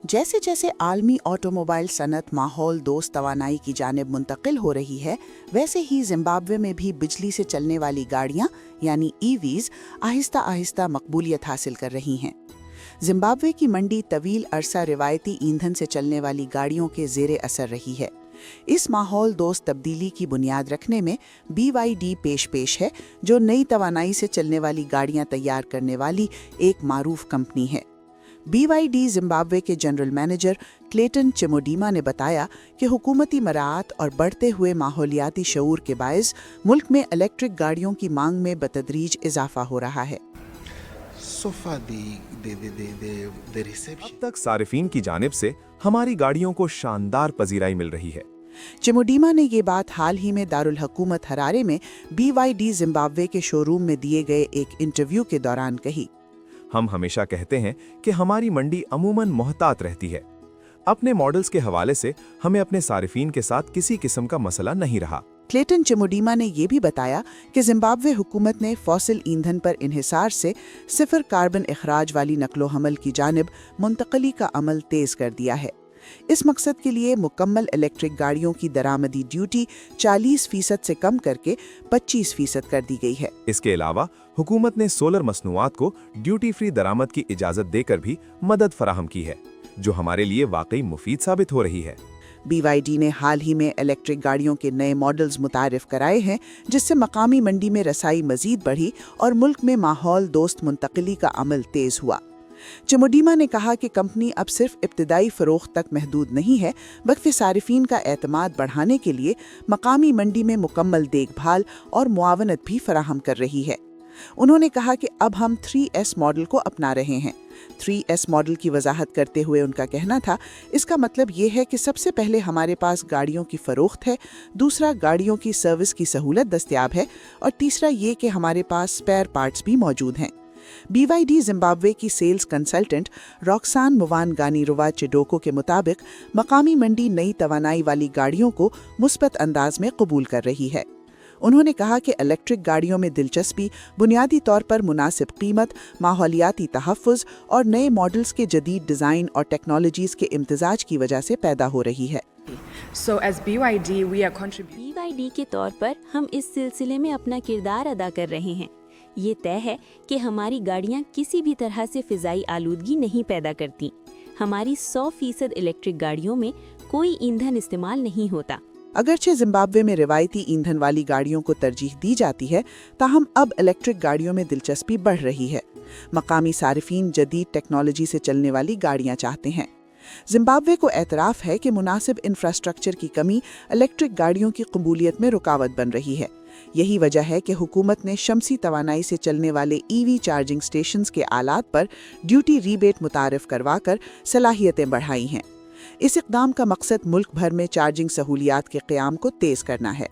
जैसे जैसे आलमी ऑटोमोबाइल सनत माहौल दोस्त तवानाई की जानिब मुंतकिल हो रही है, वैसे ही जिम्बाब्वे में भी बिजली से चलने वाली गाड़ियां यानी ईवीज आहिस्ता आहिस्ता मकबूलियत हासिल कर रही हैं। जिम्बाब्वे की मंडी तवील अरसा रिवायती ईंधन से चलने वाली गाड़ियों के ज़ेरे असर रही है। इस माहौल दोस्त तब्दीली की बुनियाद रखने में BYD पेश है, जो नई तवानाई से चलने वाली गाड़ियां तैयार करने वाली एक मारूफ कंपनी है। BYD जिम्बाब्वे के जनरल मैनेजर क्लेटन चिमोडीमा ने बताया कि हुकूमती मराआत और बढ़ते हुए माहौलियाती शऊर के बायस मुल्क में इलेक्ट्रिक गाड़ियों की मांग में बतदरीज इजाफा हो रहा है। अब तक सारिफीन की जानिब से हमारी गाड़ियों को शानदार पजीराई मिल रही है। चिमोडीमा ने ये बात हाल ही में दारुल हुकूमत हरारे में BYD जिम्बाब्वे के शोरूम में दिए गए एक इंटरव्यू के दौरान कही। हम हमेशा कहते हैं कि हमारी मंडी अमूमन मोहतात रहती है। अपने मॉडल्स के हवाले से हमें अपने सारिफीन के साथ किसी किस्म का मसला नहीं रहा। क्लेटन चिमोडीमा ने यह भी बताया कि जिम्बाब्वे हुकूमत ने फॉसिल ईंधन पर इन्हिसार से सिफर कार्बन इखराज वाली नकलो हमल की जानिब मुंतकली का अमल तेज कर दिया है। इस मकसद के लिए मुकम्मल इलेक्ट्रिक गाड़ियों की दरामदी ड्यूटी 40% से कम करके 25% कर दी गई है। इसके अलावा हुकूमत ने सोलर मसनूआत को ड्यूटी फ्री दरामद की इजाज़त देकर भी मदद फराहम की है, जो हमारे लिए वाकई मुफीद साबित हो रही है। BYD ने हाल ही में इलेक्ट्रिक गाड़ियों के नए मॉडल्स मुतारिफ कराए हैं, जिससे मकामी मंडी में रसाई मजीद बढ़ी और मुल्क में माहौल दोस्त मुंतकली का अमल तेज हुआ। चिमोडीमा ने कहा कि कंपनी अब सिर्फ इब्तिदाई फ़रोख्त तक महदूद नहीं है, बल्कि सारिफीन का एतमाद बढ़ाने के लिए मकामी मंडी में मुकम्मल देखभाल और मुआवनत भी फराहम कर रही है। उन्होंने कहा कि अब हम 3S मॉडल को अपना रहे हैं। 3S मॉडल की वजाहत करते हुए उनका कहना था, इसका मतलब ये है कि सबसे पहले हमारे पास गाड़ियों की फ़रोख्त है, दूसरा गाड़ियों की सर्विस की सहूलत दस्तयाब है और तीसरा ये कि हमारे पास स्पेयर पार्ट्स भी मौजूद हैं। BYD जिम्बाब्वे की सेल्स कंसल्टेंट रॉक्सान मुवानगानीरुवा चिडोको के मुताबिक मकामी मंडी नई तवानाई वाली गाड़ियों को मुस्बत अंदाज में कबूल कर रही है। उन्होंने कहा कि इलेक्ट्रिक गाड़ियों में दिलचस्पी बुनियादी तौर पर मुनासिब कीमत, माहौलियाती तहफ़्फ़ुज़ और नए मॉडल्स के जदीद डिज़ाइन और टेक्नोलॉजीज़ के इम्तिजाज की वजह से पैदा हो रही है। So as BYD we are contributing. BYD के तौर पर हम इस सिलसिले में अपना किरदार अदा कर रहे हैं। ये तय है कि हमारी गाड़ियाँ किसी भी तरह से फ़िज़ाई आलूदगी नहीं पैदा करती। हमारी 100% इलेक्ट्रिक गाड़ियों में कोई ईंधन इस्तेमाल नहीं होता। अगरचे जिम्बाब्वे में रिवायती ईंधन वाली गाड़ियों को तरजीह दी जाती है, ताहम अब इलेक्ट्रिक गाड़ियों में दिलचस्पी बढ़ रही है। मकामी सारिफीन जदीद टेक्नोलॉजी से चलने वाली गाड़ियाँ चाहते हैं। जिम्बाब्वे को एतराफ़ है कि मुनासिब इंफ्रास्ट्रक्चर की कमी इलेक्ट्रिक गाड़ियों की कबूलियत में रुकावट बन रही है। यही वजह है कि हुकूमत ने शमसी तवानाई से चलने वाले EV चार्जिंग स्टेशंस के आलात पर ड्यूटी रीबेट मुतारिफ करवाकर सलाहियतें बढ़ाई हैं। इस इक़दाम का मकसद मुल्क भर में चार्जिंग सहूलियात के क़याम को तेज़ करना है।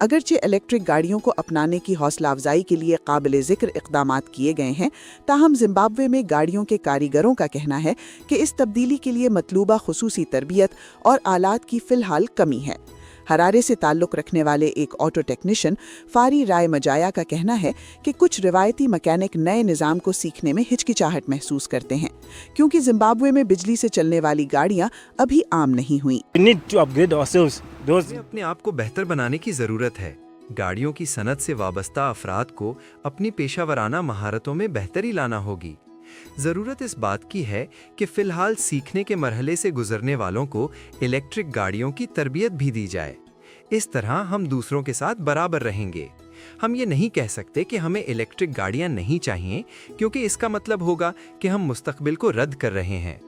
अगरचे इलेक्ट्रिक गाड़ियों को अपनाने की हौसला अफजाई के लिए काबिल ज़िक्र इक़दामात किए गए हैं, ताहम जिम्बाब्वे में गाड़ियों के कारीगरों का कहना है कि इस तब्दीली के लिए मतलूबा खुसूसी तरबियत और आलात की फ़िलहाल कमी है। हरारे से ताल्लुक़ रखने वाले एक ऑटो टेक्नीशियन फारी राय मजाया का कहना है कि कुछ रिवायती मैकेनिक नए निज़ाम को सीखने में हिचकिचाहट महसूस करते हैं, क्योंकि जिम्बाब्वे में बिजली से चलने वाली गाड़ियां अभी आम नहीं हुई। अपने आप को बेहतर बनाने की ज़रूरत है। गाड़ियों की सनत से वाबस्ता अफराद को अपनी पेशावराना महारतों में बेहतरी लाना होगी। ज़रूरत इस बात की है कि फ़िलहाल सीखने के मरहले से गुजरने वालों को इलेक्ट्रिक गाड़ियों की तरबियत भी दी जाए। इस तरह हम दूसरों के साथ बराबर रहेंगे। हम ये नहीं कह सकते कि हमें इलेक्ट्रिक गाड़ियां नहीं चाहिए, क्योंकि इसका मतलब होगा कि हम मुस्तकबिल को रद्द कर रहे हैं।